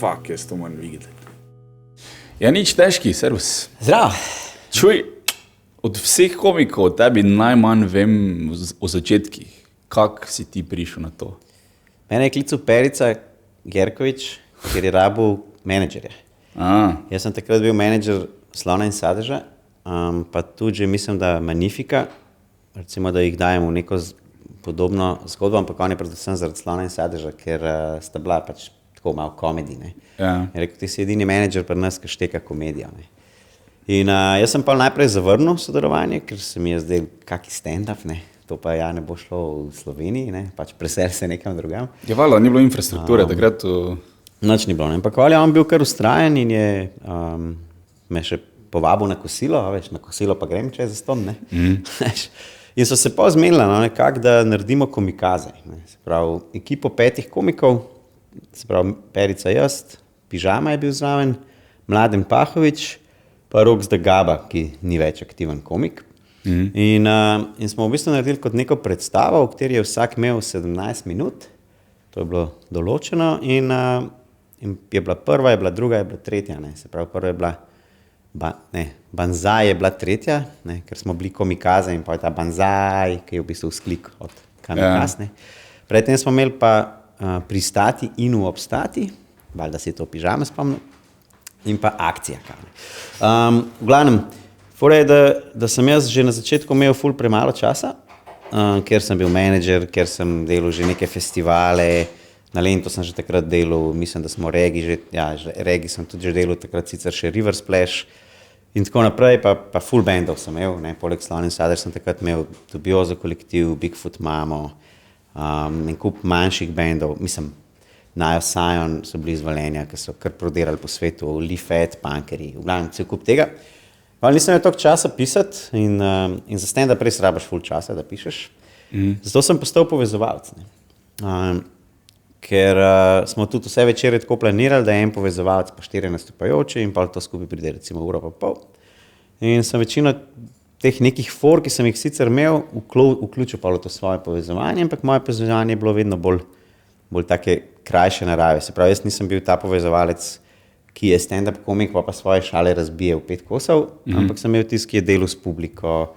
fuck, jaz to moram videti. Ja, nič težki, servus. Zdrav. Čuj, od vseh komikov tebi najmanj vem o začetkih. Kako si ti prišel na to? Mene je klical Perica Gerkovič, ker je rabil menedžerja. Jaz sem takrat bil menedžer Slona in Sadeža, pa tudi že mislim, da Magnifica, recimo, da jih dajem v neko podobno zgodbo, ampak on je predvsem zaradi Slona in Sadeža, ker sta bila pač tako malo komedi. Ja. Je rekel, ti si edini menedžer pri nas, ki šteka komedijo. In jaz sem pa najprej zavrnil sodelovanje, ker se mi je zdel kaki stand-up, to pa ja ne bo šlo v Sloveniji, pač preseli se nekam drugam. Je valjda, ni bilo infrastrukture, takrat Nič ni bilo, ampak on bil kar ustrajen in je me še povabil na kosilo, na kosilo pa grem čez zaston, In so se pa zmenili, nekako, da naredimo komikaze. Se pravi, ekipo 5 komikov, se pravi, Perica jaz, Pižama je bil zraven, Mladen Pahovič, pa Rok Zdagaba, ki ni več aktiven komik. In smo v bistvu naredili kot neko predstavo, v kateri je vsak imel 17 minut, to je bilo določeno in je bila prva, je bila druga, je bila tretja. Se pravi, prva je bila Banzaj je bila tretja, ker smo bili komikaze in pa je ta Banzaj, ki je v bistvu vzklik od kamikaz. Predtem smo imeli pa Pristati in obstati, valjda si to Pižama spomnil, in pa Akcija. V glavnem, fora je, da sem jaz že na začetku imel ful premalo časa, ker sem bil menedžer, ker sem delal že neke festivale, na Lentu sem že takrat delal, mislim, da smo Regi sem tudi že delal, takrat sicer še River Splash in tako naprej, pa full bandov sem imel, poleg Slon in Sadež sem takrat imel Dubiozo kolektiv, Bigfoot Mamo, en kup manjših bandov, mislim, Najo Sion so bili iz Velenja, ki so kar prodirali po svetu, Leafhead, Punkeri, v glavnem cel kup tega. Nisem imel toliko časa pisati in za stand-up res rabaš full časa, da pišeš. Zato sem postal povezovalec. Ker smo tudi vse večere tako planirali, da je en povezovalec pa 4 nastopajoči in pa to skupaj pride recimo uro pa pol. In sem večino teh nekih for, ki sem jih sicer imel, vključil pa v to svoje povezovanje, ampak moje povezovanje je bilo vedno bolj take krajše narave. Se pravi, jaz nisem bil ta povezovalec, ki je stand-up komik, pa svoje šale razbije v 5 kosov, ampak sem imel tisti, ki je delal s publiko,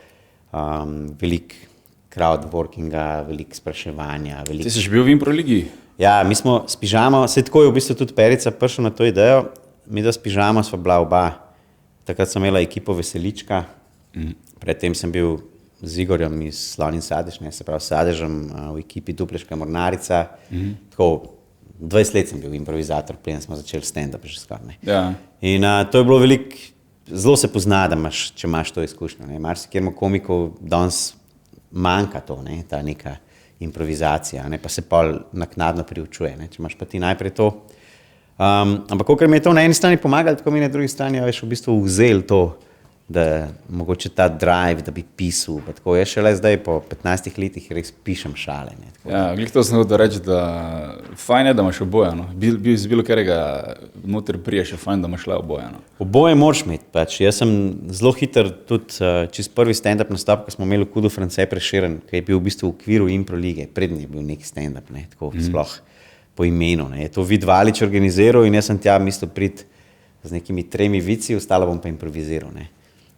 veliko crowdworkinga, veliko spraševanja. Ti si bil v Improligi? Ja, mi smo s Pižamo, se tako je v bistvu tudi Perica prišel na to idejo, mi da s Pižamo sva bila oba. Takrat sem imela ekipo Veselička, predtem sem bil z Igorjem iz Slon in Sadež, se pravi Sadežem v ekipi Dupleška Mornarica. Tako 20 let sem bil improvizator, preden smo začeli stand-up že skoraj. Ja. In to je bilo veliko, zelo se pozna, da če imaš to izkušnjo. Marsikjermu komikov danes manjka to, ta neka improvizacija, pa se pol naknadno priučuje, če imaš pa ti najprej to. Ampak kolikor mi je to na eni strani pomagalo, tako mi na drugi strani je v bistvu vzel to, da mogoče ta drive, da bi pisal. Tako, jaz šele zdaj po 15 letih res pišem šale. Ja, glih to sem hotel reči, da fajn je, da imaš oboje. Bil iz bilo katerega noter prije še fajn, da imaš le oboje. Oboje moraš imeti. Jaz sem zelo hiter, tudi čist prvi stand-up nastop, ko smo imeli v Kudu France Prešeren, ki je bil v bistvu v okviru Impro lige. Prednji je bil nek stand-up, tako sploh po imenu. Je to Vid Valič organiziral in jaz sem tja mislil priti z nekimi 3 vici, ostalo bom pa improviziral.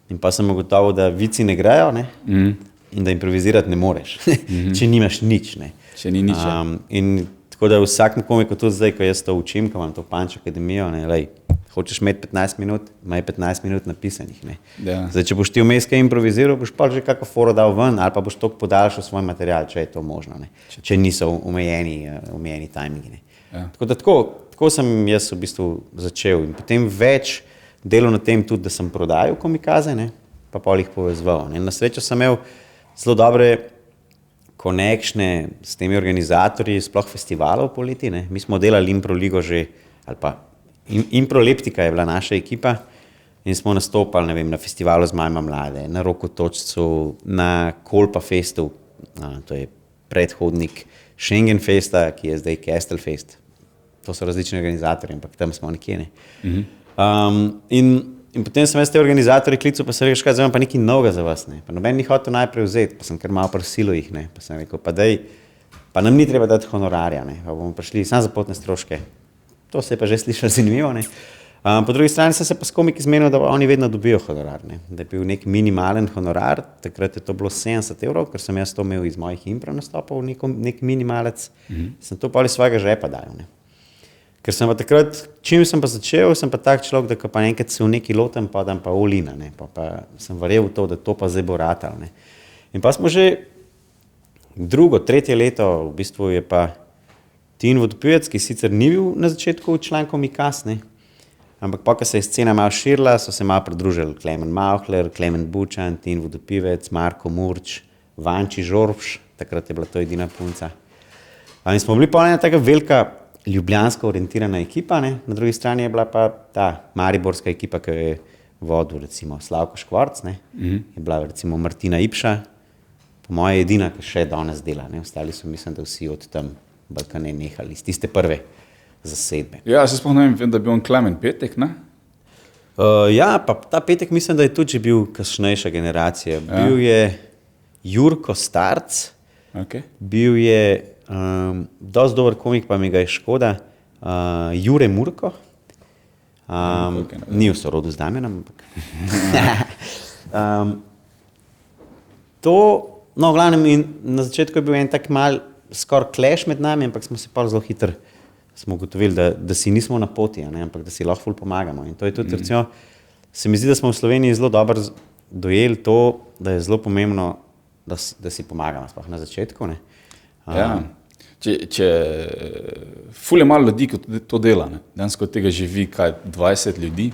In pa sem ugotovil, da vici ne grejo in da improvizirati ne moreš, če nimaš nič. Če ni nič. In tako da vsakem komiku tudi zdaj, ko jaz to učim, ko imam to Punch Akademijo, hočeš imeti 15 minut, imaj 15 minut napisanih. Ja. Zdaj, če boš ti vmes kaj improviziral, boš pa že kako foro dal ven ali pa boš toliko podaljšal svoj material, če je to možno, če niso omejeni timingi. Ja. Tako sem jaz v bistvu začel in potem več delal na tem tudi, da sem prodajal komikaze, pa pol jih povezoval. Na srečo sem imel zelo dobre konekšne s temi organizatorji, sploh festivalov poleti. Mi smo delali Improligo že, ali pa Improleptika je bila naša ekipa in smo nastopali, na festivalu z Majma Mlade, na Rokotočcu, na Kolpa Festu, to je predhodnik Schengen Festa, ki je zdaj Castle Fest. To so različni organizatorji, ampak tam smo nekje. In potem sem jaz te organizatorje klical, pa sem rekel, zdaj imam pa nekaj novega za vas. Pa noben ni hotel najprej vzeti, pa sem kar malo prosilo jih. Pa sem rekel, pa nam ni treba dati honorarja, pa bomo prišli samo za potne stroške. To se je pa že slišalo zanimivo. Ne? Po drugi strani sem se pa s komiki zmenil, da oni vedno dobijo honorar. Ne? Da je bil nek minimalen honorar, takrat je to bilo 70 €, ker sem jaz to imel iz mojih improv nastopov, nek minimalec, sem to pa iz svojega žepa dal. Ne? Ker sem pa takrat, čim sem pa začel, sem pa tak človek, da ko pa enkrat se v neki lotem, pa dam pa olina, ne? Pa sem verjel v to, da to pa zdaj bo ratal. Ne? In pa smo že drugo, tretje leto, v bistvu je pa Tin Vodopivec, ki sicer ni bil na začetku člankom Mikaz, ne? Ampak pa, ko se je scena malo širila, so se malo pridružili Klemen Mauchler, Klemen Bučan, Tin Vodopivec, Marko Murč, Vanči Žorbš, takrat je bila to edina punca. In smo bili pa ena taka velika ljubljansko orientirana ekipa, ne? Na drugi strani je bila pa ta mariborska ekipa, ki je vodil recimo Slavko Škvorc, ne? Je bila recimo Martina Ipša, po moje edina, ki še danes dela, ne? Ostali so, mislim, da vsi od tam Balkane nehali, iz tiste prve zasedbe. Ja, se sploh ne vem, da je bil on Klemen Petek, ne? Ja, pa ta Petek mislim, da je tudi že bil kasnejša generacija. Bil je Jurko Starc, bil je dosti dober komik, pa mi ga je škoda, Jure Murko, ni v sorodu z Damjanom, ampak no, v glavnem, na začetku je bil en tak mal skoraj clash med nami, ampak smo se pa zelo hitro smo ugotovili, da si nismo na poti, ne, ampak da si lahko ful pomagamo. In to je tudi, recimo, se mi zdi, da smo v Sloveniji zelo dobro dojeli to, da je zelo pomembno, da si pomagamo, sploh na začetku. Ne. Ja. Ful je malo ljudi, ko to dela, ne. Dejansko od tega živi, 20 ljudi?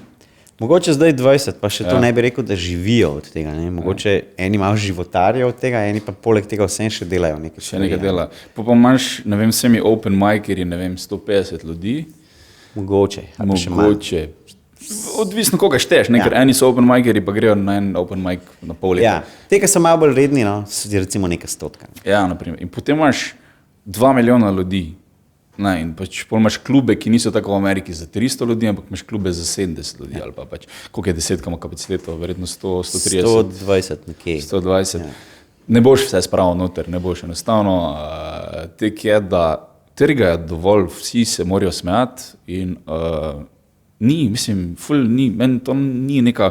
Mogoče zdaj 20, pa še to ne bi rekel, da živijo od tega. Ne? Mogoče eni malo životarijo od tega, eni pa poleg tega vsem še delajo nekaj. Še nekaj dela. Pa imaš, ne vem, vsemi open miceri, ne vem, 150 ljudi. Mogoče. Odvisno, koga šteješ, ne? Ker eni so open miceri, pa grejo na en open mic na pol leta. Ja, te, ki so malo bolj redni, no, so recimo neka 100. Ja, naprimer. In potem imaš 2 milijona ljudi. Ne, in pač pol imaš klube, ki niso tako v Ameriki za 300 ljudi, ampak imaš klube za 70 ljudi, ali pa pač, koliko je 10 kapaciteto, verjetno 100, 130. 120 nekje. 120. Ja. Ne boš vse spravil noter, ne boš enostavno. Tek je, da trgajo dovolj, vsi se morajo smejati in meni to ni neka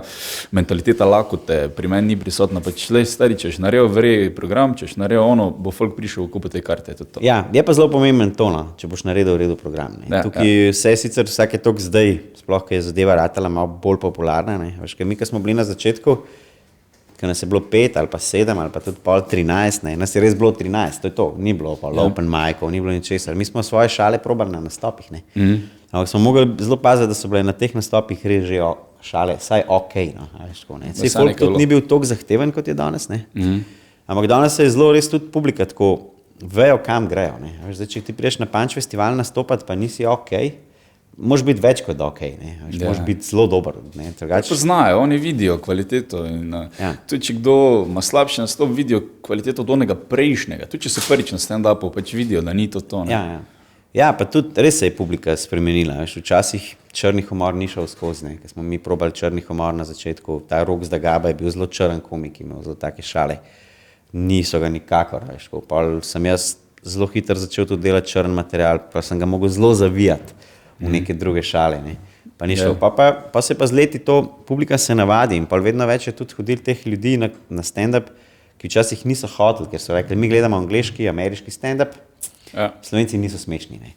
mentaliteta lakote, pri meni ni prisotna, pač le stari, češ naredil vrej program, češ naredil ono, bo folk prišel kupiti te karte. To. Ja, je pa zelo pomemben to, če boš naredil v redu program. Ja, tukaj vse sicer vsake tok zdaj, sploh, ko je zadeva ratala malo bolj popularna, ne. Veš, mi, ko smo bili na začetku, ko nas je bilo 5 ali pa 7 ali pa tudi pol 13, ne, nas je res bilo 13, to je to, ni bilo pa open micov, ni bilo ničesar. Mi smo svoje šale probali na nastopih, ne. Ampak smo mogli zelo paziti, da so bile na teh nastopih res že šale, saj okej, no, veš tako, ne. Saj folk tudi ni bil toliko zahteven, kot je danes, ne. Ampak danes se je zelo res tudi publika tako vejo, kam grejo, ne. Veš, zdaj, če ti prideš na Punch festival nastopati, pa nisi okej, moraš biti več kot okej, ne. Veš, moraš biti zelo dober, ne. Poznajo, oni vidijo kvaliteto in tudi, če kdo ima slabši nastop, vidijo kvaliteto od onega prejšnjega. Tudi, če se prvič na stand-upu, pač vidijo, da ni to, ne. Ja, pa tudi res se je publika spremenila. Veš, včasih črni humor ni šel skozi, ne. Ker smo mi probali črni humor na začetku. Ta Rok Zdagaba je bil zelo črn komik, imel zelo take šale. Niso ga nikakor. Veš, pol sem jaz zelo hitro začel tudi delati črn material, pa sem ga mogel zelo zavijati v neke druge šale. Ne. Pa ni šel. Pa se pa z leti to publika se navadi in pa vedno več je tudi hodil teh ljudi na stand-up, ki včasih niso hoteli, ker so rekli, mi gledamo angleški, ameriški stand-up. Ja. Slovenci niso smešni, ne.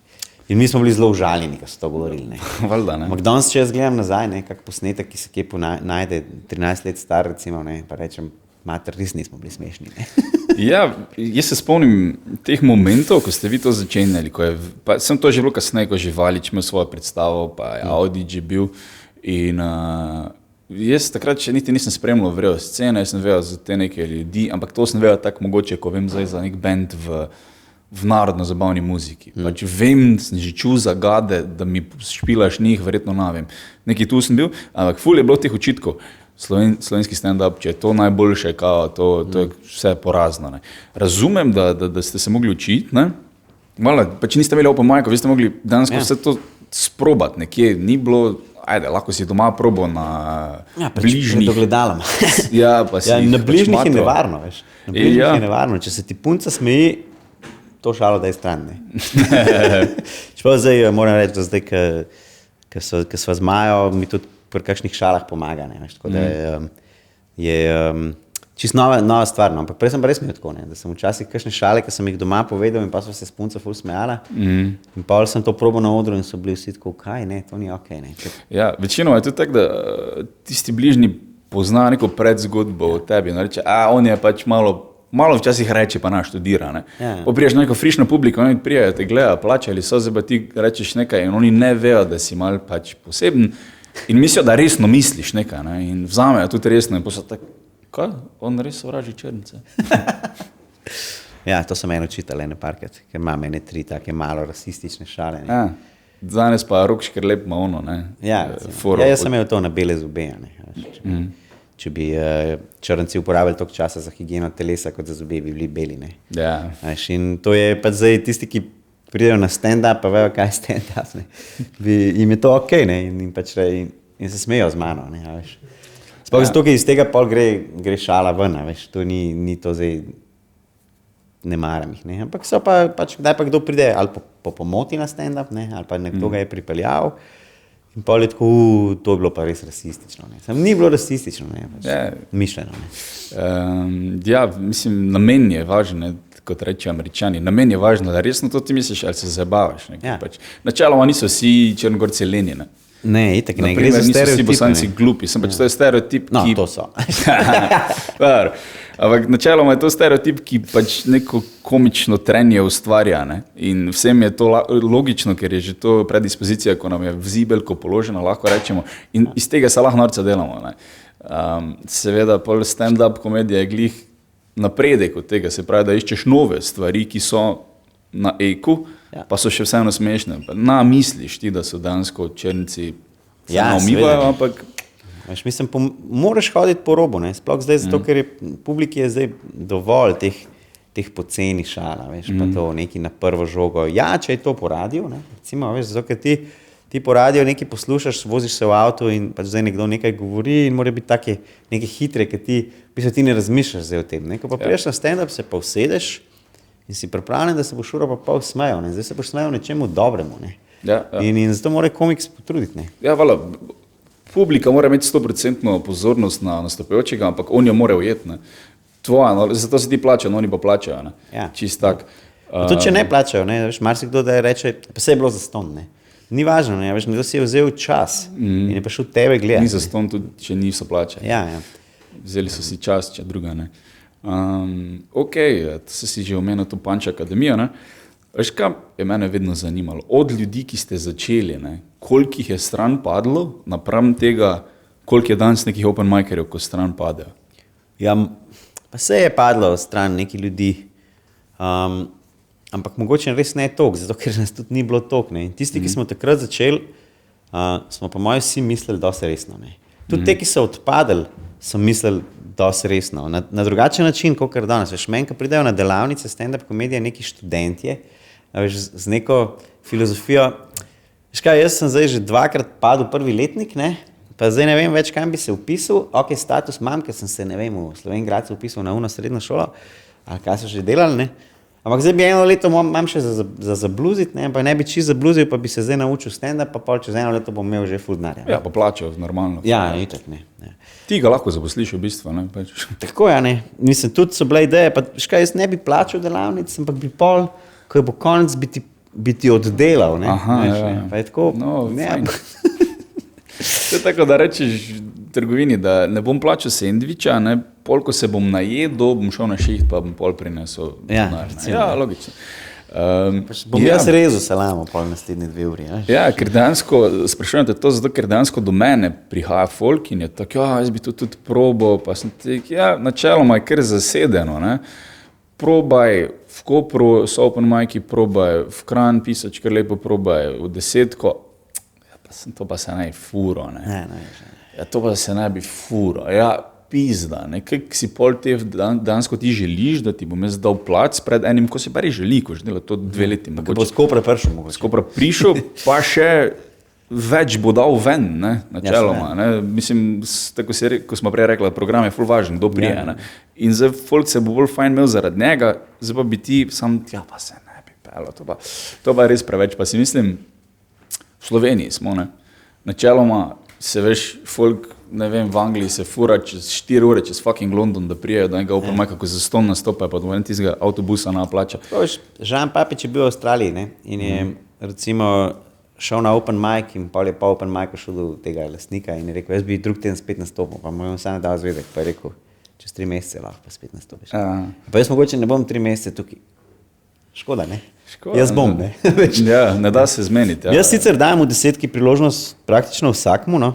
In mi smo bili zelo užaljeni, ko so to govorili, ne. Valjda, ne. Ampak danes, če jaz gledam nazaj, ne, kak posnetek, ki se kje najde 13 let star, recimo, ne, pa rečem, mater, res nismo bili smešni, ne. Ja, jaz se spomnim teh momentov, ko ste vi to začenjali, pa sem to že bilo kasneje, ko Živalič imel svojo predstavo, pa je Audič je bil in jaz takrat še niti nisem spremljal vrejo scene, jaz sem vedel za te neke ljudi, ampak to sem vedel tako mogoče, ko vem zdaj za nek band v narodno-zabavni muziki. Pač vem, sem že čul zagade, da mi špilaš njih, verjetno ne vem. Nekaj tu sem bil, ampak ful je bilo teh očitkov. Slovenski stand-up, če je to najboljše, to je vse porazno. Ne. Razumem, da ste se mogli učiti, ne. Malo, pa če niste imeli open micov, vi ste mogli dansko vse to sprobati nekje, ni bilo, lahko si doma probo na bližnjih. Ja, dogledalom. Ja, pa si na bližnjih je nevarno, veš. Na bližnjih je nevarno, če se ti punca smeji, to šalo daj stran, ne. Čeprav zdaj moram reči, da zdaj, ko sva z Majo, mi tudi pri kakšnih šalah pomaga, ne, veš, tako da je čisto nova stvar, no, ampak prej sem pa res imel tako, ne, da sem včasih kakšne šale, ki sem jih doma povedal in pa so se s punco ful smejala in pa sem to probal na odru in so bili vsi tako, kaj, ne, to ni okej, ne. Ja, večinoma je tudi tako, da tisti bližnji pozna neko predzgodbo o tebi, no reče, on je pač malo včasih reče, pa naštudira, ne. Popriješ na neko frišno publiko, oni prijajo, te gleda, plačali so, zdaj pa ti rečeš nekaj in oni ne vejo, da si mal pač poseben in mislijo, da resno misliš nekaj, ne, in vzamejo tudi resno in pa so tako, kaj? On res sovraži črnice. Ja, to so meni učitali ene parkrat, ker imam ene 3 take malo rasistične šale. Ne. Ja, danes pa Rok Škrlep ima ono, ne? Ja, jaz sem imel to na bele zobe, ne. Če bi črnci uporabili toliko časa za higieno telesa, kot za zobe, bi bili beli, ne. Ja. In to je pa zdaj tisti, ki pridejo na stand-up, pa vejo, kaj je stand-up, ne. Jim je to okej, ne, in se smejo z mano, ne, veš. Sploh zato, ker iz tega pol gre šala ven, veš, to ni to zdaj, ne maram jih, ne, ampak so pa, pač kdaj pa kdo pride ali po pomoti na stand-up, ne, ali pa nekdo ga je pripeljal in pol je tako, to je bilo pa res rasistično, ne, ni bilo rasistično, ne, pač mišljeno, ne. Ja, mislim, namen je važen, ne, kot reče Američani, namen je važno, da resno to ti misliš ali se zabavaš, ne, pač, načeloma niso vsi Črnogorci leni, ne. Ne, itak ne, gre za stereotip. Niso vsi Bosanci glupi, sem pač to je stereotip, no, ki... No, to so. Ampak načeloma je to stereotip, ki pač neko komično trenje ustvarja, ne? In vsem je to logično, ker je že to predispozicija, ko nam je v zibelko položena, lahko rečemo, in iz tega se lahko norca delamo, ne? Seveda pol stand-up komedija je glih napredek od tega, se pravi, da iščeš nove stvari, ki so na eku, pa so še vseeno smešne. Misliš ti, da so dansko črnci se naumivajo, ampak... Veš, mislim, moraš hoditi po robu, ne? Sploh zdaj, zato, ker publiki je zdaj dovolj teh poceni šala, veš, pa to neki na prvo žogo. Ja, če je to po radiju, ne? Recimo, veš, zato, ker ti po radiju nekaj poslušaš, voziš se v avtu in pač zdaj nekdo nekaj govori in mora biti take neke hitre, ker ti ne razmišljaš zdaj o tem, ne? Ko pa priješ na stand-up, se pa usedeš in si pripravljen, da se boš uro pa pol smejal, ne? Zdaj se boš smejal nečemu dobremu, ne? Ja. In zato mora komik se potruditi, ne? Ja, vala, publika mora imeti 100% pozornost na nastopajočega, ampak on jo mora ujeti, ne? Tvoja, no, zato se ti plačajo, no oni pa plačajo, ne? Ja. Čist tak. Tudi če ne plačajo, ne? Veš, marsikdo da reče, pa se je bilo zastonj, ne? Ni važno, ne? Veš, nekdo si je vzel čas in je prišel tebe gledati. Ni zastonj tudi, če niso plačali. Ja. Vzeli so si čas, če druga, ne? Ok, to si že omenil to Punch Akademijo, ne? Veš, kaj je mene vedno zanimalo? Od ljudi, ki ste začeli, ne? Koliko jih je stran padlo, napram tega, koliko je danes nekih open micerjev, ko stran padejo? Ja, pa se je padlo stran neki ljudi, ampak mogoče res ne toliko, zato ker nas tudi ni bilo toliko, ne? In tisti, ki smo takrat začeli, smo po mojem vsi mislili dosti resno, ne? Tudi te, ki so odpadali, so mislili dosti resno, na drugačen način, kot kar danes. Veš, meni, ko pridejo na delavnice stand-up komedije neki študentje, veš, z neko filozofijo, veš kaj, jaz sem zdaj že 2-krat padel prvi letnik, ne, pa zdaj ne vem več, kam bi se upisal, ok, status imam, ker sem se, ne vem, v Slovenj-Gradcu upisal na srednjo šolo, ali kaj so že delali, ne, ampak zdaj bi eno leto imam še za zabluziti, ne, pa ne bi čisto zabluzil, pa bi se zdaj naučil stand-up, pa pol čez eno leto bom imel že ful denarja. Ja, pa plačal normalno. Ja, itak, ne. Ti ga lahko zaposliš v bistvu, ne? Tako, ja, ne. Mislim, tudi so bile ideje, pa škaj, jaz ne bi plačal delavnic, ampak bi pol, ko je bo konec, bi ti oddelal, ne. Aha, veš, ja. Ne? Pa je tako, no, ne. To je tako, da rečeš v trgovini, da ne bom plačal sendviča, ne, pol, ko se bom najedel, bom šel na šiht, pa bom pol prinesel denar. Ja, logično. Bom jaz rezal salamo pol naslednje 2 uri. Ja, ker dejansko, sprašujem te to zato, ker dejansko do mene prihaja folk in je tako, ja, jaz bi to tudi probal, pa sem tek, ja, načeloma je kar zasedeno, ne. Probaj v Kopru, so open mic'i, probaj v Kranj pisač, kar lepo probaj v 10, ja, to pa se naj furo, ne. Ja, to pa se naj bi furo, ja, pizda, ne, kaj si pol te dansko ti želiš, da ti bom jaz dal plac pred enim, ko si pa res želi, ko že dela to 2 leti. Ko bo s Kopra prišel mogoče. S Kopra prišel, pa še več bo dal ven, ne, načeloma, ne, mislim, tako ko smo prej rekli, program je ful važen, kdo prije, ne, in zdaj folk se bo bolj fajn imel zaradi njega, zdaj pa bi ti sam, ja, pa se ne to pa res preveč, pa si mislim, v Sloveniji smo, ne, načeloma se veš, folk, ne vem, v Angliji se fura čez 4 ure, čez fucking London, da prijejo, da enega open mica, ko za 100 nastopa, pa dovoljen tistega avtobusa na plača. Žan Papič je bil v Avstraliji, ne, in je recimo šel na open mic in pa je pa open mic šel do tega lastnika in je rekel, jaz bi drug teden spet nastopil, pa mu je vsaj dal zvedek, pa je rekel, čez 3 mesece lahko pa spet nastopiš. Pa jaz mogoče ne bom 3 mesece tukaj. Škoda, ne? Jaz bom, ne? Ja, ne da se zmeniti. Ja. Jaz sicer dajem v 10 priložnost praktično vsakmu, no.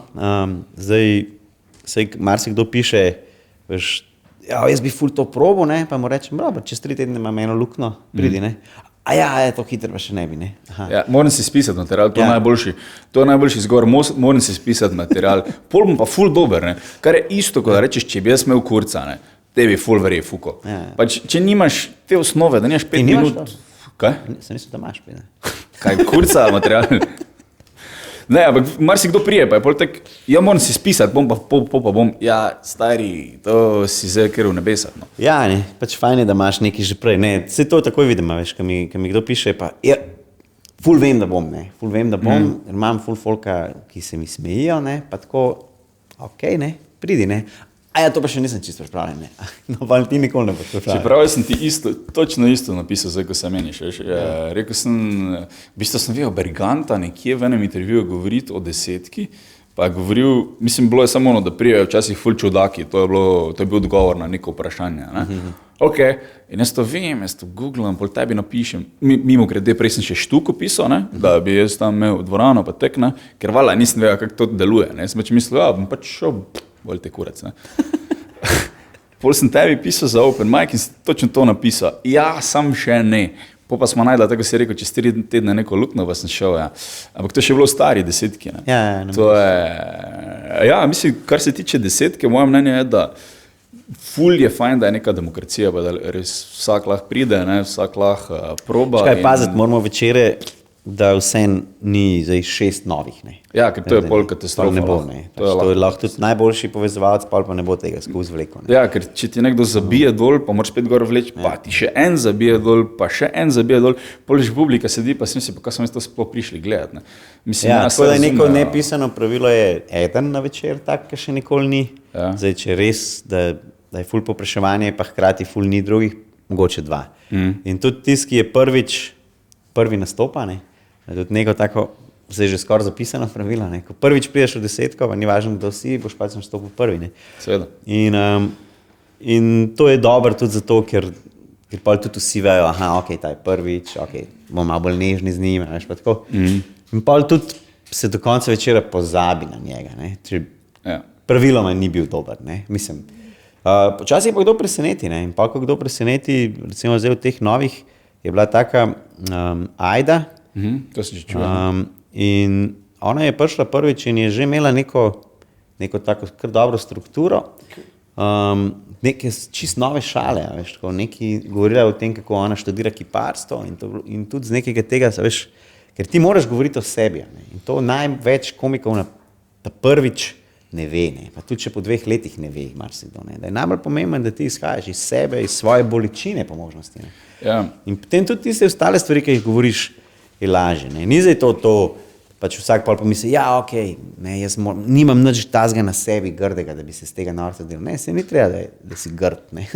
Zdaj marsikdo piše, veš, ja, jaz bi ful to probo, ne, pa mu rečem, dobro, čez 3 tedne imam eno luknjo, pridi, ne. A ja, to hitro pa še ne bi, ne. Ja, moram si spisati material, to je najboljši zgovor, moram si spisati material, pol bom pa ful dober, ne. Kar je isto, ko da rečeš, če bi jaz imel kurca, ne, tebi ful verje, fuko. Pa če nimaš te osnove, da nimaš 5 minut. Kaj? Sem mislil, da imaš 5, ne. Kaj, kurca, material? Ne, ampak marsikdo prije, pa je pol tak, ja moram si spisati, bom pa bom, ja, stari, to si zdaj kar v nebesah, no. Ja, ne, pač fajn je, da imaš nekaj že prej, ne, vse to takoj vidim, veš, ko mi kdo piše, pa, ja, ful vem, da bom, ker imam ful folka, ki se mi smejijo, ne, pa tako, okej, ne, pridi, ne. A ja, to pa še nisem čisto pripravljen, ne. No, pa ti nikoli ne boš pripravljen. Čeprav jaz sem ti točno isto napisal, zdaj, ko se meniš, veš. Rekel sem, v bistvu sem videl Berganta nekje v enem intervjuju govoriti o 10, pa je govoril, mislim, bilo je samo ono, da prijejo včasih ful čudaki, to je bil odgovor na neko vprašanje, ne. Ok, in jaz to vem, jaz to googlam, pol tebi napišem, mimo grede, prej sem še štuko pisal, ne, da bi jaz tam imel dvorano, pa tek, ne, ker vala, nisem vedel, kako to deluje, ne, sem pač mislil, ja, bom pač šel, bolj te kurec, ne. Pol sem tebi pisal za open mic in sem točno to napisal. Ja, sam še ne. Pa smo najdla, tako si rekel, čez 3 tedne neko luknjo, pa sem šel, ja. Ampak to je še bilo stari 10, ne. To je, ja, mislim, kar se tiče 10, moje mnenje je, da ful je fajn, da je neka demokracija, pa da res vsak lahko pride, ne, vsak lahko proba. Škaj paziti, moramo večere, da vse ni zdaj 6 novih, ne. Ja, ker to je pol katastrofa. To ne bo, ne. To je lahko tudi najboljši povezovalec, pa ne bo tega skozi vleko, ne. Ja, ker če ti nekdo zabije dol, pa moraš spet gor vleči, pa ti še en zabije dol, pa še en zabije dol, pol že publika sedi, pa si misli, pa kaj smo to sploh prišli gledati, ne. Mislim, ja, tako da je neko nepisano pravilo je eden na večer, tak, ki še nikoli ni. Ja. Zdaj, če res, da je ful popraševanje, pa hkrati ful ni drugih, mogoče 2. In tudi tisti, ki je prvi nastopa, ne. Tudi neko tako, zdaj že skoraj zapisano pravilo, ne. Ko prvič prideš v 10, pa ni važno, kdo si, boš pač nastopil prvi, ne. Seveda. In to je dobro tudi zato, ker pa tudi vsi vejo, aha, ok, ta je prvič, ok, bomo malo bolj nežni z njim, veš, pa tako. In pa tudi se do konca večera pozabi na njega, ne. Praviloma ni bil dober, ne, mislim. Počasih pa kdo preseneti, ne, in pa ko kdo preseneti, recimo zdaj v teh novih, je bila taka Ajda, to si že čuval. In ona je prišla prvič in je že imela neko tako kar dobro strukturo, neke čist nove šale, veš, tako neki govorila o tem, kako ona študira kiparstvo in tudi z nekega tega, veš, ker ti moraš govoriti o sebi, ne, in to največ komikov na prvič ne ve, ne, pa tudi če po 2 letih ne ve, marsikdo, ne, da je najbolj pomembno, da ti izhajaš iz sebe, iz svoje bolečine po možnosti, ne. Ja. In potem tudi tiste ostale stvari, ki jih govoriš, je lažje, ne. Ni zdaj to, pač vsak pol pomisli, ja, okej, ne, jaz nimam nič tazga na sebi grdega, da bi se z tega norca delal. Ne, se ni treba, da si grd, ne.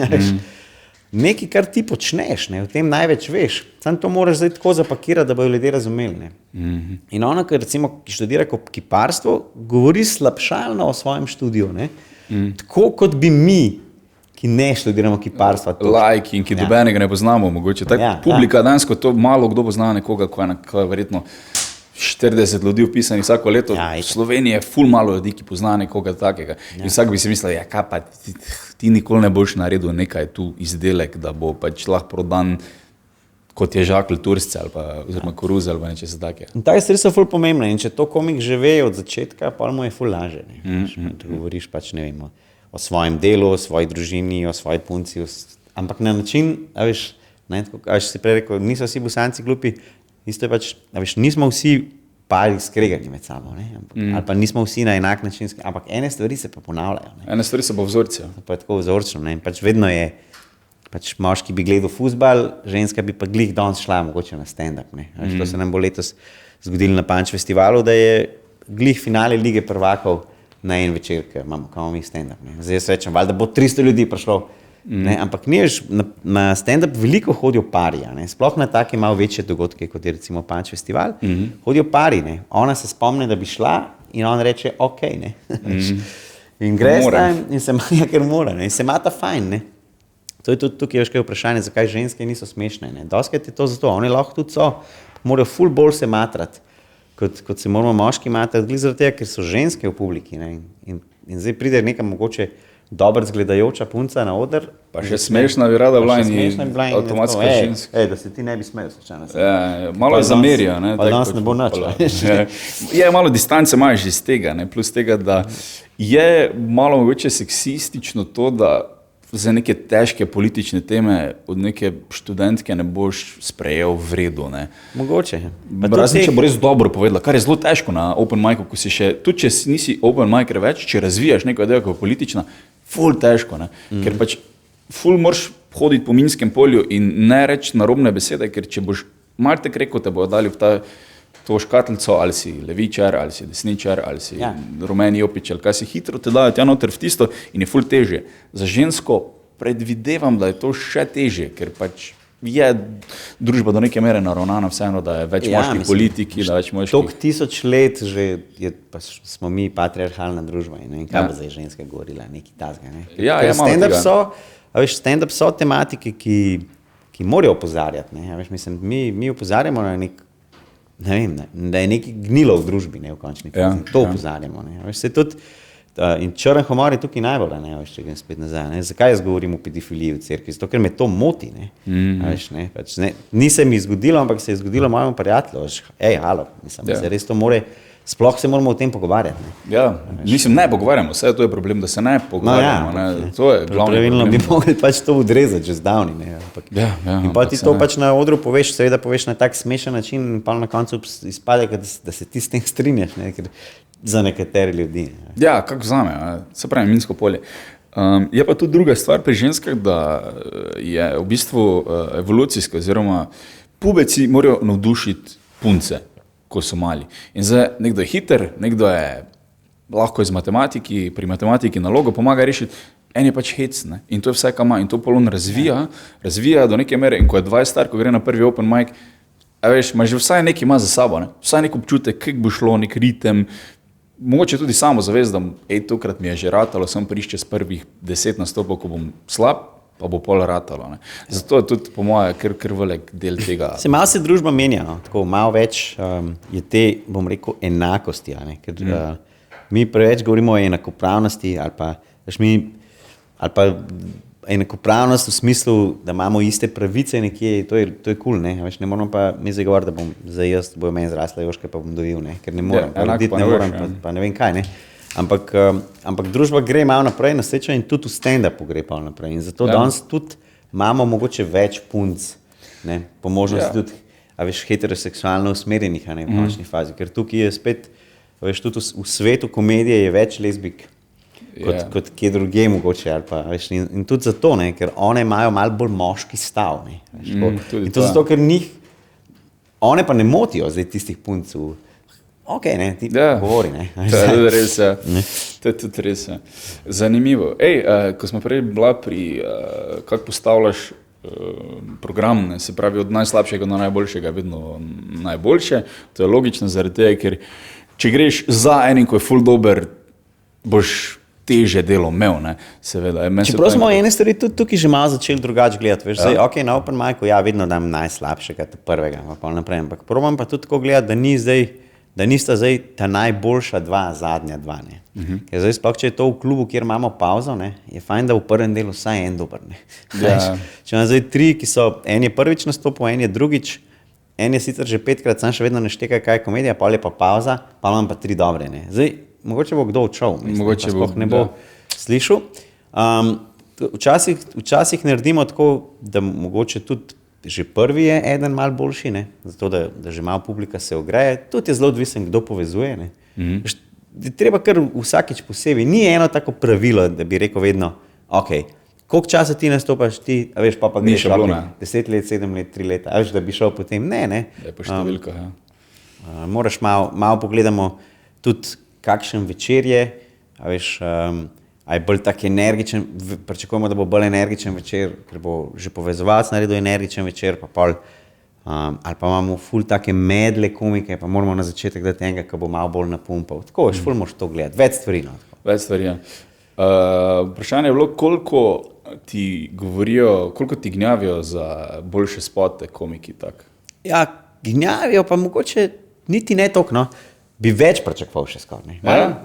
Nekaj, kar ti počneš, ne, v tem največ veš. Samo to moraš zdaj tako zapakirati, da bojo ljudje razumeli, ne. In ona, ki recimo študira kiparstvo, govori slabšalno o svojem študiju, ne. Tako kot bi mi, ki ne študiramo kiparstva. Lajki in ki dobenega ne poznamo, mogoče. Publika dansko, to malo kdo pozna nekoga, ko je verjetno 40 ljudi vpisanih vsako leto. V Sloveniji je ful malo ljudi, ki pozna nekoga takega. In vsak bi si mislil, ja, kaj pa, ti nikoli ne boš naredil nekaj tu izdelek, da bo pač lahko prodan kot je žakelj Tursce ali pa oziroma koruze ali pa nečesa takega. In take stvari so ful pomembne in če to komik že ve od začetka, pa mu je ful laže. Tu govoriš pač, ne vem, o svojem delu, o svoji družini, o svoji punci, ampak na način, a veš, si prej rekel, niso vsi Bosanci glupi, isto je pač, a veš, nismo vsi pari skregani med sabo, ne, ali pa nismo vsi na enak način, ampak ene stvari se pa ponavljajo, ne. Ene stvari so pa vzorci. Pa je tako vzorčno, ne, in pač vedno je, pač moški bi gledal fuzbal, ženska bi pa glih danes šla mogoče na stand-up. To se nam bo letos zgodilo na Punch festivalu, da je glih finale Lige prvakov na en večer, ker imamo mi stand-up. Zdaj jaz rečem, valjda bo 300 ljudi prišlo. Ampak na stand-up veliko hodijo pari, sploh na take malo večje dogodke, kot je recimo Punch festival, hodijo pari. Ona se spomne, da bi šla in on reče, ok. In gre in se maja, ker mora, in se mata fajn. To je tudi tukaj veškaj vprašanje, zakaj ženske niso smešne. Doskrat je to zato, oni lahko tudi so, morajo ful bolj se matrati, kot se moramo moški matrati, glih zaradi tega, ker so ženske v publiki. In zdaj pride neka mogoče dobro zgledajoča punca na oder. Pa še smešna bi rada bila in avtomatska ženska. Da se ti ne bi smel, slučajno. Malo je zamerja. Pa danes ne bo nič. Malo distance imaš iz tega, plus tega, da je malo mogoče seksistično to, da za neke težke politične teme od neke študentke ne boš sprejel v redu. Mogoče. Razen, če bo res dobro povedala, kar je zelo težko na open micu, ko si še, tudi če nisi open micer več, če razvijaš neko idejo, ko je politična, ful težko, ker pač ful moraš hoditi po minskem polju in ne reči narobne besede, ker če boš malo tek rekel, te bojo dali v to škatlico, ali si levičar, ali si desničar, ali si rumeni jopič, ali kaj si hitro te dajo tja noter v tisto in je ful težje. Za žensko predvidevam, da je to še težje, ker pač je družba do neke mere naravnana vseeno, da je več moških politiki, da več moških. Tok 1000 let že smo mi patriarhalna družba in kaj bo zdaj ženska govorila, neki tazga. Ja, je malo tega. Stand-up so tematike, ki morajo opozarjati. Mislim, mi opozarjamo na da je neki gnilo v družbi, v končni fazi. To opozarjamo. In črn humor je tukaj najbolj, če grem spet nazaj. Zakaj jaz govorim o pedofiliji v cerkvi? Zato, ker me to moti. Ni se mi zgodilo, ampak se je zgodilo mojemu prijatelju. Halo, se res to more, sploh se moramo o tem pogovarjati. Mislim, ne pogovarjamo, vse to je problem, da se ne pogovarjamo. To je glavno. Pravilno bi mogli pač to odrezati že zdavni. In pa ti to pač na odru poveš, seveda poveš na tak smešen način in pa na koncu izpade, da se ti s tem strinjaš, ker za nekatere ljudi. Ja, kako vzame, se pravi minsko polje. Je pa tudi druga stvar pri ženskah, da je v bistvu evolucijska, oziroma pubeci morajo navdušiti punce, ko so mali. In zdaj nekdo je hiter, nekdo je lahko iz matematiki, pri matematiki nalogo pomaga rešiti, en je pač hec, in to je vse, kar ima, in to polon razvija do neke mere, in ko je 20 star, ko gre na prvi open mic, ima že vsaj nekaj ima za sabo, vsaj nek občutek, kak bo šlo, nek ritem, mogoče tudi samo zavest, da tokrat mi je že ratalo, sem prišče z prvih 10 nastopov, ko bom slab, pa bo pol ratalo. Zato je tudi po moje kar velik del tega. Malo se družba menja, tako malo več je te, bom rekel, enakosti, ker mi preveč govorimo o enakopravnosti ali pa enakopravnost v smislu, da imamo iste pravice nekje, to je cool, ne moramo pa mi zdaj govoriti, da bom zdaj jaz, bojo meni zrasla Joška, pa bom dojil, ker ne morem, pa ne vem kaj, Ampak družba gre malo naprej na srečo in tudi v stand-upu gre pa naprej. In zato danes tudi imamo mogoče več punc, po možnosti tudi, heteroseksualno usmerjenih, v končni fazi. Ker tukaj je spet, tudi v svetu komedije je več lezbik, kot kje drugje mogoče. In tudi zato, ker one imajo malo bolj moški stav. In to zato, ker njih, one pa ne motijo zdaj tistih punc ti govori, To je tudi res, To je tudi res, Zanimivo. Ko smo prej bila pri, kako postavljaš program, se pravi od najslabšega do najboljšega, vedno najboljše, to je logično zaradi tega, ker če greš za enim, ko je ful dober, boš teže delo imel, seveda. Čeprav smo ene stvari tudi tukaj že malo začeli drugače gledati, zdaj, na open micu, vedno dam najslabšega, prvega, pa naprej, ampak probam pa tudi tako gledati, da nista zdaj ta najboljša dva, zadnja dva. Ker zdaj sploh, če je to v klubu, kjer imamo pauzo, je fajn, da v prvem delu vsaj en dober. Če imam zdaj 3, ki so, en je prvič nastopil, en je drugič, en je sicer že 5krat, sam še vedno ne šteka, kaj je komedija, pol je pa pauza, pa imam pa 3 dobre. Zdaj, mogoče bo kdo odšel, mogoče sploh ne bo slišal. Včasih naredimo tako, da mogoče tudi že prvi je eden malo boljši, zato da že malo publika se ogreje. Tudi je zelo odvisen, kdo povezuje. Treba kar vsakič posebej. Ni eno tako pravilo, da bi rekel vedno, koliko časa ti nastopaš, ti, a veš, pa Ni greš šablona. 10 let, 7 let, 3 leta, a veš, da bi šel potem, ne. Da je pa številka, ja. Moraš malo pogledamo tudi, kakšen večer je, a veš, a je bolj tak energičen, pričakujemo, da bo bolj energičen večer, ker bo že povezovalec naredil energičen večer, pa pol, ali pa imamo ful take medle komike, pa moramo na začetek dati enega, ki bo malo bolj napumpal. Tako, veš, ful moraš to gledati, več stvari, no. Več stvari, ja. Vprašanje je bilo, koliko ti govorijo, koliko ti gnjavijo za boljše spote komiki, tak? Ja, gnjavijo pa mogoče niti ne toliko, no. Bi več pričakoval še skoraj.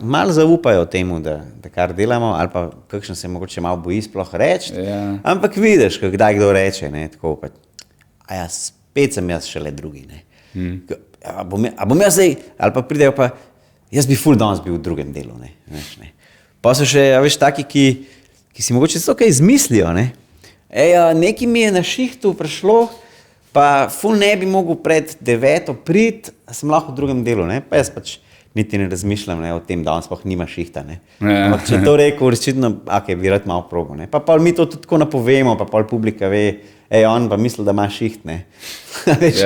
Malo zaupajo temu, da kar delamo, ali pa kakšen se mogoče malo boji sploh reči. Ja. Ampak vidiš, kdaj kdo reče, ne, tako pa, a ja, spet sem jaz šele drugi, ne. A bom jaz zdaj, ali pa pridejo pa, jaz bi ful danes bil v drugem delu, ne, veš, ne. Pa so še, a veš, taki, ki si mogoče so kaj izmislijo, ne. Nekaj mi je na šihtu prišlo, pa ful ne bi mogel pred 9 priti, a sem lahko v drugem delu, ne, pa jaz pač niti ne razmišljam, ne, o tem, da on sploh nima šihta, ne. Ampak če to rekel, resnično, bi rad malo probo, ne, pa pol mi to tudi tako napovemo, pa pol publika ve, on pa misli, da ima šiht, ne. Veš,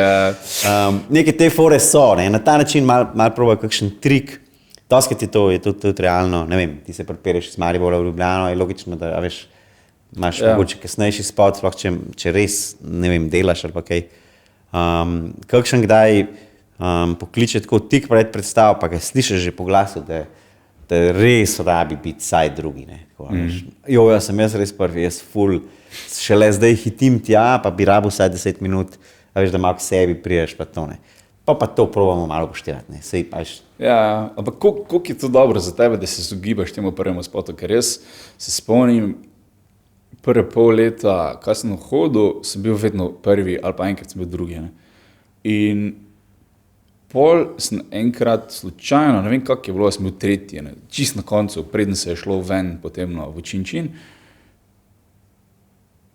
neke te fore so, ne, na ta način malo proba kakšen trik, doskrat je tudi realno, ne vem, ti se pripereš iz Maribora v Ljubljano, je logično, da, a veš, imaš mogoče kasnejši spot, sploh če res, ne vem, delaš ali pa kaj. Kakšen kdaj pokliče tako tik pred predstav, pa ga slišiš že po glasu, da res rabi biti saj drugi, ne. Tako, jaz sem res prvi, jaz ful, šele zdaj hitim tja, pa bi rabil vsaj 10 minut, a veš, da malo k sebi priješ, pa to ne. Pa to probamo malo upoštevati, ne. Sej, pač. Ja, ampak koliko je to dobro za tebe, da se izogibaš temu prvemu spotu, ker jaz se spomnim, prve pol leta, kaj sem hodil, sem bil vedno prvi ali pa enkrat sem bil drugi. Ne? In pol sem enkrat slučajno, ne vem kak je bilo, sem bil tretji, ne? Čist na koncu, preden se je šlo ven potem v Činčin.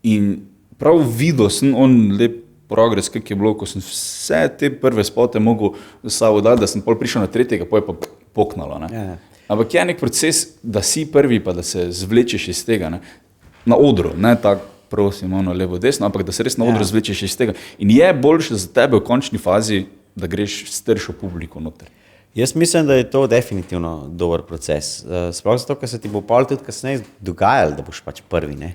In prav videl sem lep progres, kak je bilo, ko sem vse te prve spote mogel za sabo dati, da sem pol prišel na tretjega, pa je pa poknalo. Ne? Ja. Ampak je nek proces, da si prvi, pa da se zvlečeš iz tega. Ne? Na odru, ne tako prosim, levo, desno, ampak da se res na odru zvlečeš iz tega. In je boljše za tebe v končni fazi, da greš staršo publiko noter. Jaz mislim, da je to definitivno dober proces. Sploh zato, ker se ti bo pol tudi kasneje dogajalo, da boš pač prvi, ne.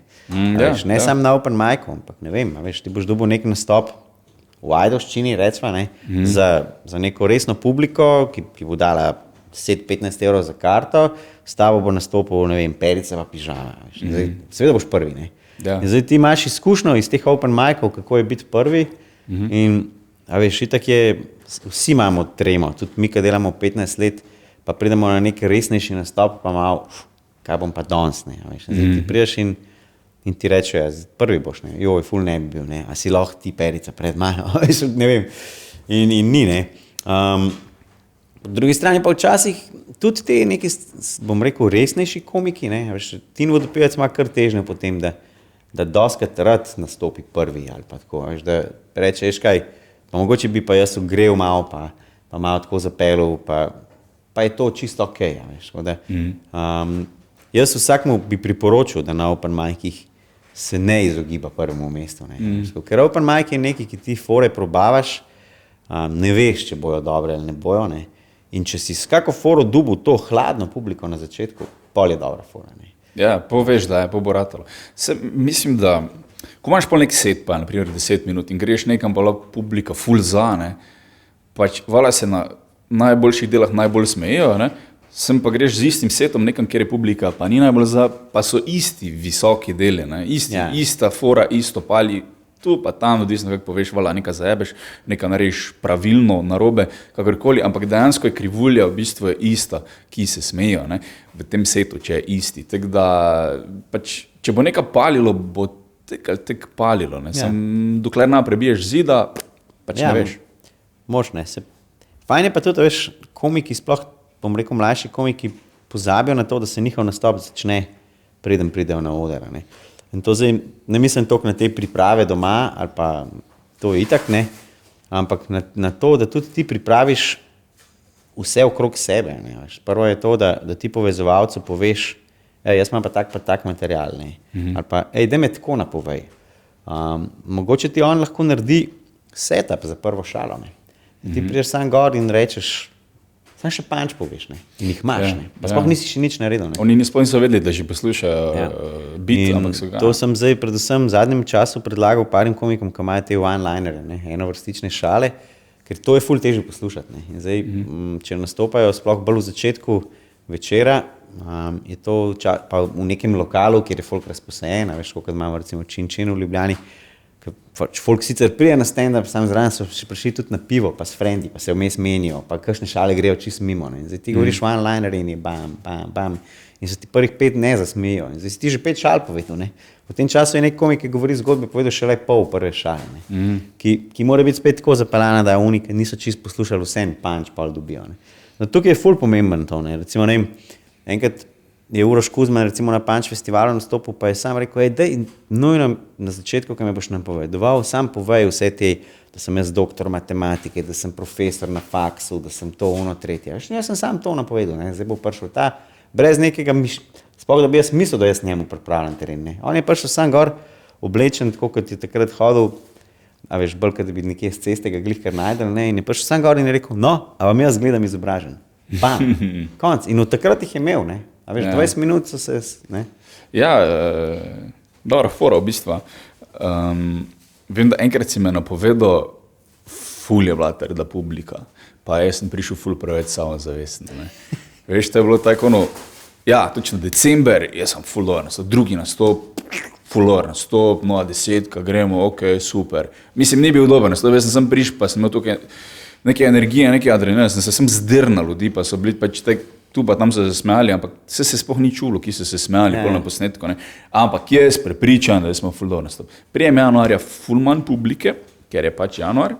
Ne samo na open micu, ampak ne vem, veš, ti boš dobil nek nastop v Ajdovščini, recimo, ne, za neko resno publiko, ki bo dala 10-15 evrov za karto, s tabo bo nastopil, ne vem, perica pa pižama. Seveda boš prvi, ne. Ja. In zdaj ti imaš izkušnjo iz teh open micov, kako je biti prvi in, a veš, itak je, vsi imamo tremo, tudi mi, ki delamo 15 let, pa pridemo na nek resnejši nastop, pa malo, kaj bom pa danes, ne, a veš. Zdaj ti prideš in ti rečejo, prvi boš, ne, ful ne bi bil, ne, a si lahko ti perica pred mano, veš, ne vem, in ni, ne. Po drugi strani pa včasih tudi te neki, bom rekel, resnejši komiki, ne, veš, Tin Vodopivec ima kar težnjo potem, da doskrat rad nastopi prvi ali pa tako, veš, da reče, veš kaj, pa mogoče bi pa jaz ogrel malo, pa malo tako zapeljal, pa je to čisto okej, veš, da, jaz vsakmu bi priporočil, da na open micih se ne izogiba prvemu mestu, ne, ker open mic je nekaj, ki ti fore probavaš, ne veš, če bojo dobre ali ne bojo, ne. In če si s kako foro dubu to hladno publiko na začetku, pol je dobra fora. Ne? Ja, poveš, da je poboratalo. Mislim, da ko imaš pol nek set, pa naprimer 10 minut in greš nekam, pa publika ful za, ne, pač vala se na najboljših delah najbolj smejejo, ne, sem pa greš z istim setom nekam, kjer je publika, pa ni najbolj za, pa so isti visoki deli, ne, ista fora, isto pali, tu pa tam, odvisno kako poveš, vala, nekaj zajebeš, nekaj narediš pravilno, narobe, kakorkoli, ampak dejansko je krivulja v bistvu je ista, ki se smejo, ne, v tem setu, če je isti. Tako da, pač, če bo nekaj palilo, bo tek palilo, ne, dokler prebiješ zida, pač ne veš. Mož ne, fajn je pa tudi, veš, komiki, sploh, bom rekel, mlajši komiki pozabijo na to, da se njihov nastop začne, preden pridejo na oder, ne. In to zdaj, ne mislim toliko na te priprave doma, ali pa to je itak, ne, ampak na to, da tudi ti pripraviš vse okrog sebe, ne. Prvo je to, da ti povezovalcu poveš, jaz imam pa tak material, ne. Ali pa, daj me tako napovej. Mogoče ti on lahko naredi setup za prvo šalo, ne. Ti prideš sam gor in rečeš, sam še punch poveš, ne. In jih imaš, ne. Pa sploh nisi še nič naredil, ne. Oni sploh niso vedeli, da že poslušajo beat, ampak so ga. To sem zdaj predvsem v zadnjem času predlagal parim komikom, ki imajo te one-linere, ne, enovrstične šale, ker to je ful težje poslušati, ne. In zdaj, če nastopajo sploh bolj v začetku večera, je to pa v nekem lokalu, kjer je folk razposajen, veš, kot imamo recimo Čin v Ljubljani, folk sicer prije na stand-up, sam zraven so še prišli tudi na pivo, pa s frendi, pa se vmes menijo, pa kakšne šale grejo čisto mimo, ne. Zdaj ti govoriš one-liner in je bam, bam, bam, in so ti prvih 5 ne zasmejijo. In zdaj si ti že 5 šal povedal, ne. V tem času je nek komik, ki govori zgodbe, povedal šele pol prve šale, ne. Ki mora biti spet tako zapeljana, da oni, ki niso čisto poslušali vse en punch, pol dobijo, ne. No, tukaj je ful pomemben to, ne. Recimo, ne vem, enkrat je Uroš Kuzman recimo na Punch festivalu nastopil, pa je sam rekel, daj nujno na začetku, ko me boš napovedoval, sam povej vse te, da sem jaz doktor matematike, da sem profesor na faksu, da sem to, ono, tretje. Jaz sem sam to napovedal, ne. Zdaj bo prišel ta, brez nekega, sploh da bi jaz mislil, da jaz njemu pripravljam teren, ne. On je prišel sam gor, oblečen, tako kot je takrat hodil, a veš, bolj, da bi nekje z ceste ga glih kar najdel, ne, in je prišel sam gor in je rekel, no, a vam jaz gledam izobražen. Bam, konc. In od takrat jih je imel, ne. A veš, 20 minut so se, ne? Ja, dobra fora v bistvu. Vem, da enkrat si me napovedal, ful je bila trda publika, pa jaz sem prišel ful preveč samozavesten, ne. Veš, to je bilo tako, no, ja, točno december, jaz sem ful dober nastop, drugi nastop, ful dober nastop, no, 10, gremo, ok, super. Mislim, ni bil dober nastop, jaz sem prišel, pa sem imel tukaj neke energije, neke adrenalina, sem se zdrnal ljudi, pa so bili pač tek, tu pa tam so se smejali, ampak se sploh ni čulo, ki so se smejali pol na posnetku, ne. Ampak jaz prepričan, da smo ful dober nastop. Prijem januarja ful manj publike, ker je pač januar,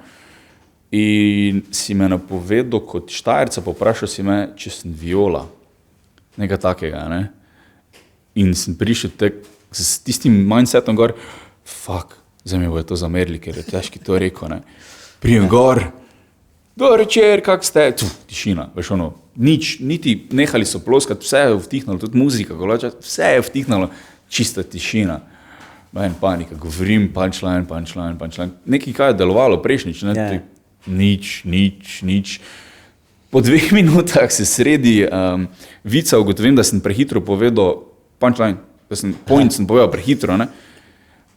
in si me napovedal kot Štajerca, poprašal si me, če sem viola, nekaj takega, ne. In sem prišel tek s tistim mindsetom gor, zdaj mi bojo to zamerili, ker je težki to rekel, ne. Prijem gor, dober večer, kak ste? Tišina, veš ono, nič, niti nehali so ploskati, vse je vtihnalo, tudi muzika, vse je vtihnalo, čista tišina. En panika, govorim, punchline. Nekaj kaj je delovalo prejšnjič, ne? Nič. Po 2 minutah se sredi vica ugotovim, da sem prehitro povedal punchline, da sem point sem povedal prehitro, ne?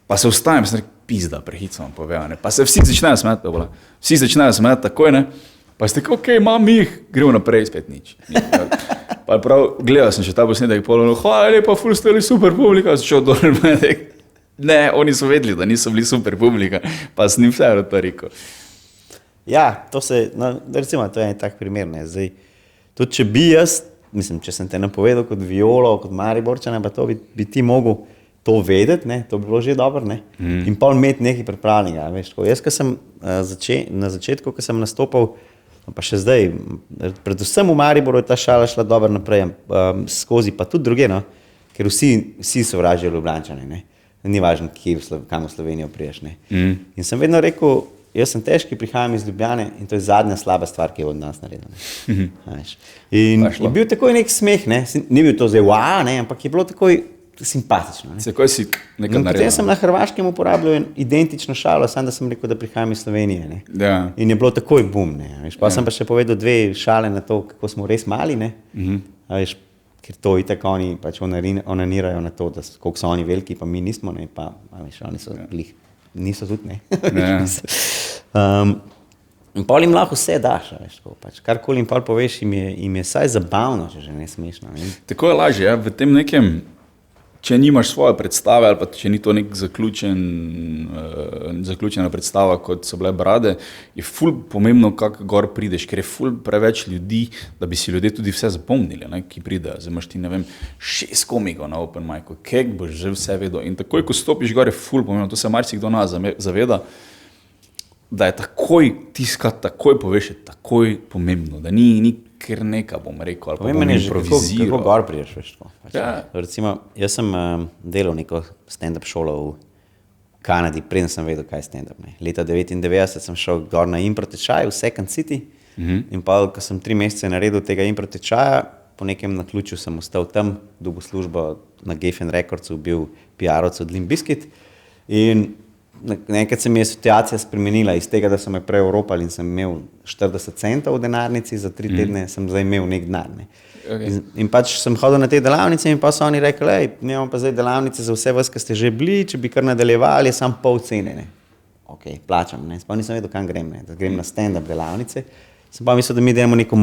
Pa se vstajem, sem rekel, pizda, prehitro sem povedal, ne? Pa se vsi začnejo smeti, vsi začnejo smeti takoj, ne? Pa ste tako, ok, imam jih, gremo naprej, spet nič. Pa prav, gledal sem še ta posnetek, hvala lepa, ful ste bili super publika, sem šel dol, ne, oni so vedeli, da niso bili super publika, pa sem jim vse to rekel. Ja, to se, no, recimo, to je en tak primer, ne, zdaj, tudi če bi jaz, mislim, če sem te napovedal kot violo, kot Mariborčana, pa to bi ti mogel to vedeti, ne, to bi bilo že dobro, ne, in pol imeti nekaj pripravljenega, veš, tako. Jaz, ko sem na začetku, ko sem nastopal, pa še zdaj, predvsem v Mariboru je ta šala šla dobro naprej, skozi, pa tudi druge, no, ker vsi sovražijo Ljubljančane, ne, ni važno, kam v Slovenijo priješ, ne. In sem vedno rekel, jaz sem težki, prihajam iz Ljubljane in to je zadnja slaba stvar, ki je od nas naredila, ne. In je bil takoj nek smeh, ne, ni bil to zdaj, ne, ampak je bilo takoj simpatično, ne. Sekoj si nekaj naredil. Potem sem na Hrvaškem uporabljal identično šalo, samo da sem rekel, da prihajam iz Slovenije, ne. Ja. In je bilo takoj bum, ne. Veš, pa sem pa še povedal 2 šale na to, kako smo res mali, ne. Veš, ker to itak oni pač onanirajo na to, da koliko so oni veliki, pa mi nismo, ne, pa veš, oni so glih, niso tudi, ne. Ja. In pol jim lahko vse daš, veš, tako pač, karkoli jim pol poveš, jim je saj zabavno, če že ne smešno, ne. Tako je lažje, ja, v tem nekem, če nimaš svoje predstave ali pa če ni to nek zaključena predstava, kot so bile Brade, je ful pomembno, kako gor prideš, ker je ful preveč ljudi, da bi si ljudje tudi vse zapomnili, ne, ki pridejo. Zdaj imaš ti, ne vem, 6 komikov na open micu, kek boš že vse vedel. In takoj, ko stopiš gor, je ful pomembno, to se marsikdo nas zaveda, da je takoj tiskati, takoj poveš, je takoj pomembno, da ni ker neka, bom rekel, ali pa bom improviziral. Kako gor priješ, veš, tako. Ja. Recimo, jaz sem delal neko stand-up šolo v Kanadi, preden sem vedel, kaj je stand-up, ne. Leta 1999 sem šel gor na impro tečaj v Second City in pa, ko sem 3 mesece naredil tega impro tečaja, po nekem naključju sem ostal tam, dobil službo na Geffen Recordsu, bil PR-ovec od Limp Bizkit in nekaj se mi je situacija spremenila iz tega, da so me prej oropali in sem imel 40 centov v denarnici, za 3 tedne sem zdaj imel nek denar. Ne. Okay. In pač sem hodil na te delavnice in pa so oni rekli, imamo pa zdaj delavnice za vse vas, ki ste že bili, če bi kar nadaljevali, je sam pol cene. Ne. Ok, plačam, ne. Sploh nisem vedel, kam grem, ne. Da grem na stand-up delavnice. Sem pa mislil, da mi delamo neko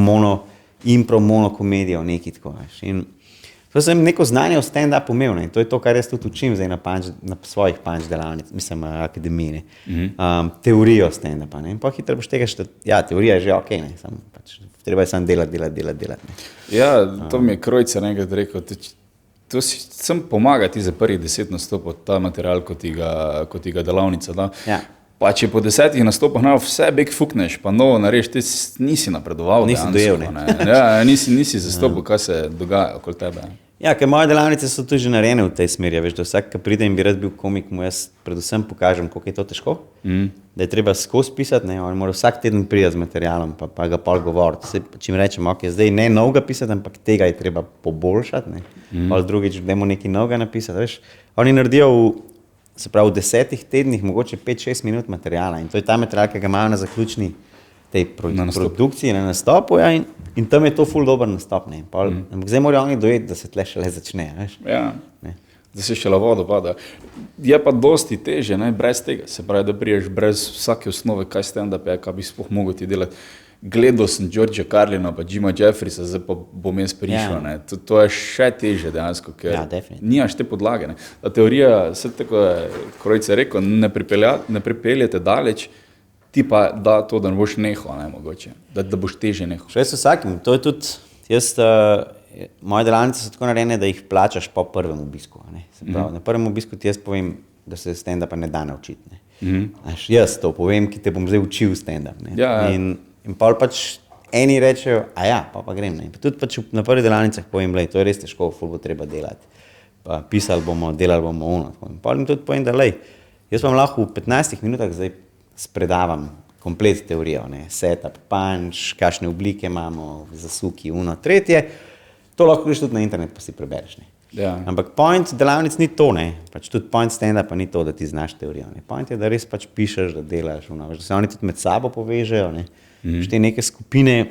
monokomedijo, nekaj tako. In to sem neko znanje o stand-upu imel, ne. To je to, kar jaz tudi učim zdaj na svojih punch delavnic, mislim, akademiji. Teorijo stand-upa. In pa hitro boš tega teorija je že ok, ne. Pač, treba je samo delati. Ne. Ja, to mi je Krojcer nekaj rekel. To si sem pomagati za prvih 10 nastopov, ta material, kot ti ga delavnica da. Ja. Pa če po 10 nastopah vse bek fukneš, pa novo nareš, ti nisi napredoval. Nisi dojel, ne. Ja, nisi zastopil, kaj se dogaja okoli tebe. Ja, ker moje delavnice so tudi že narejene v tej smeri. Veš, da vsak, ki pride in bi rad bil komik, mu jaz predvsem pokažem, koliko je to težko. Da je treba skozi pisati, ne, on mora vsak teden priti z materialom, pa ga pol govoriti. Če mi rečem, ok, zdaj ne novega pisati, ampak tega je treba poboljšati, ne. Pol drugič, dajmo nekaj novega napisati, veš. Oni naredijo se pravi, v 10 tednih mogoče 5-6 minut materijala in to je ta material, ki ga imajo na zaključni tej produkciji, na nastopu, ja, in tam je to ful dober nastop, ne. Ampak zdaj morajo oni dojeti, da se tle šele začne, veš. Ja, ne. Da se šele vodo pada. Je pa dosti teže, ne, brez tega, se pravi, da priješ brez vsake osnove, kaj stand-up je, kaj bi sploh mogel ti delati. Gledal sem Georgea Carlina pa Jima Jeffriesa, zdaj pa bom jaz prišel. Ja. To je še teže dejansko, ker nimaš te podlage. Ne. Ta teorija, vse tako je Krojcer rekel, ne pripeljete daleč, ti pa da to, da ne boš nehal, ne, mogoče, da boš teže nehal. Še s vsakim, to je tudi, moje delavnice so tako narejene, da jih plačaš po prvem obisku. Ne. Se pravi, na prvem obisku ti jaz povem, da se stand-upa ne da naučiti. Jaz to povem, ki te bom zdaj učil stand-up. Ne. Ja. In pol pač eni rečejo, pa grem. Ne. Tudi pač na prvih delavnicah povem, to je res težko, ful bo treba delati. Pa pisali bomo, delali bomo ono. In pol jim tudi povem, da jaz vam lahko v 15 minutah zdaj spredavam komplet teorijo, ne. Setup, punch, kakšne oblike imamo, zasuki, tretje. To lahko greš tudi na internet, pa si prebereš. Ne. Ja. Ampak point delavnic ni to, ne. Pač tudi point stand-upa ni to, da ti znaš teorijo. Ne. Point je, da res pač pišeš, da delaš, da se oni tudi med sabo povežejo, ne. Te neke skupine,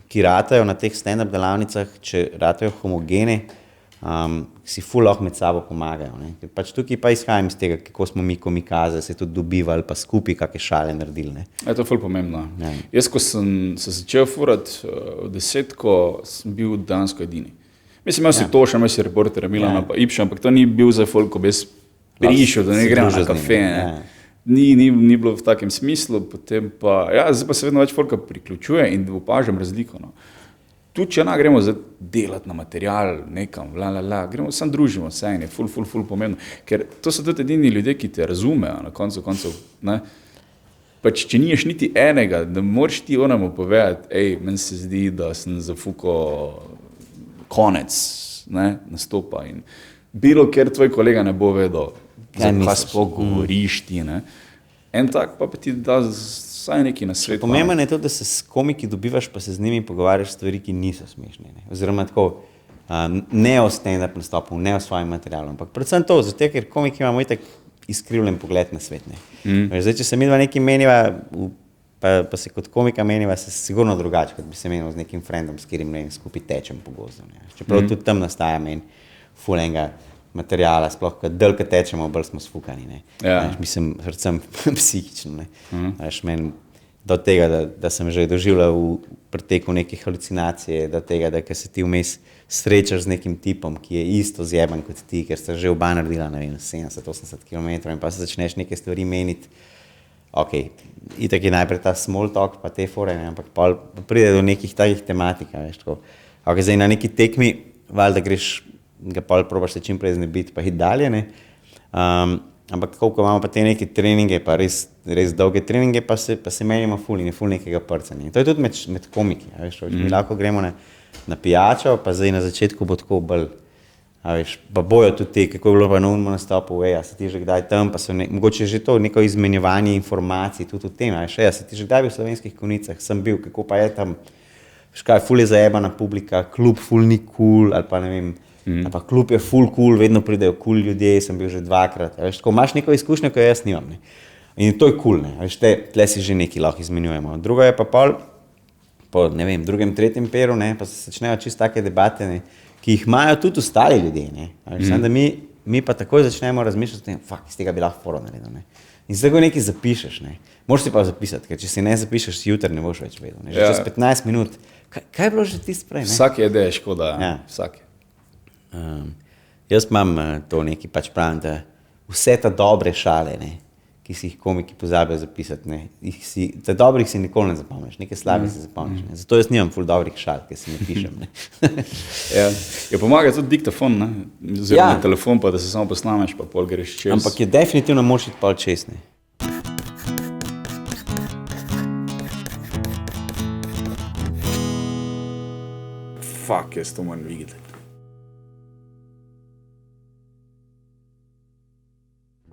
ki ratajo na teh stand-up delavnicah, če ratajo homogene, si ful lahko med sabo pomagajo. Ne. Pač tukaj pa izhajam iz tega, kako smo mi komikaze se tudi dobivali, pa skupaj kakšne šale naredili. Ne. To je ful pomembno. Ja. Jaz, ko sem se začel furati v 10, sem bil dansko edini. Mislim, imel si Toša, imel si reportera Milana pa Ipša, ampak to ni bil za folk, ko bi jaz prišel, da ne gremo na kafe. Ni bilo v takem smislu, potem pa, zdaj pa se vedno več folka priključuje in opažam razliko. No. Tu, če gremo zdaj delati na material, nekam, gremo, sam družimo se in je ful pomembno, ker to so tudi edini ljudje, ki te razumejo na koncu, ne. Pač, če niješ niti enega, da moraš ti onemu povedati, meni se zdi, da sem zafukal konec, ne, nastopa in bilo, ker tvoj kolega ne bo vedel, kaj sploh govoriš ti, ne. En tak pa ti da vsaj neki na svet. Pomembno je to, da se s komiki dobivaš, pa se z njimi pogovarjaš stvari, ki niso smešne. Ne. Oziroma tako, ne o stand-up nastopu, ne o svojem materialu, ampak predvsem to, zato ker komiki imamo itak izkrivljen pogled na svet. Ne. Zdaj, če se midva nekaj meniva, pa se kot komika meniva, se sigurno drugače, kot bi se menil z nekim friendom, s katerim skupaj tečem po gozdu. Čeprav tudi tam nastaja meni ful enega materijala, sploh, kad delka tečemo, bolj smo sfukani, ne. Ja. Mislim, predvsem psihično, ne. Meni do tega, da sem že doživljal v preteku neke halucinacije, do tega, da ko se ti vmes srečaš z nekim tipom, ki je isto zjeban kot ti, ker sta že oba naredila, ne vem, 70-80 km in pa se začneš neke stvari meniti. Ok, itak je najprej ta small talk, pa te fore, ne, ampak pol pride do nekih takih tematik, veš, tako. Ok, zdaj na neki tekmi, valjda greš, ga pol probaš se čim prej znebiti, pa iti dalje, ne. Ampak koliko imamo pa te neke treninge, pa res dolge treninge, pa se menimo ful in je ful nekega prcanja. To je tudi med komiki, veš, mi lahko gremo na pijačo, pa zdaj na začetku bo tako bolj, veš, pa bojo tudi te, kako je bilo pa na unmo nastopu, se ti že kdaj tam, pa so mogoče že to neko izmenjevanje informacij tudi v tem, veš, se ti že kdaj bil v Slovenskih Konjicah, sem bil, kako pa je tam, škaj, ful je zajebana publika, klub ful ni cool, ali pa ne vem, ali pa klub je ful cool, vedno pridejo cool ljudje, sem bil že 2-krat, veš, tako imaš neko izkušnjo, ko jaz nimam, ne. In to je cool, ne, veš, tle si že nekaj lahko izmenjujemo. Drugo je pa po, ne vem, drugem, tretjem peru, ne, pa se začnejo čisto take debate, ne, ki jih imajo tudi ostali ljudje, ne, veš, samo da mi pa takoj začnemo razmišljati o tem, fuck, iz tega bi lahko foro naredil, ne. In se tako nekaj zapišeš, ne. Moraš si pa zapisati, ker če si ne zapišeš, si jutri ne boš več vedel, ne. Že čez 15 minut, kaj je bilo že tisto prej, ne? Vsake ideje škoda, ja. Vsake. Jaz imam to nekaj, pač pravim, da vse ta dobre šale, ne, ki si jih komiki pozabijo zapisati, ne, te dobrih si nikoli ne zapomniš, nekaj slabih si zapomniš, ne. Zato jaz nimam ful dobrih šal, ker si ne pišem, ne. Ja, pomaga tudi diktafon, ne, oziroma telefon, pa da se samo posnameš, pa pol greš čez. Ampak je definitivno moraš iti pol čez, ne. Fuck, jaz to moram videti.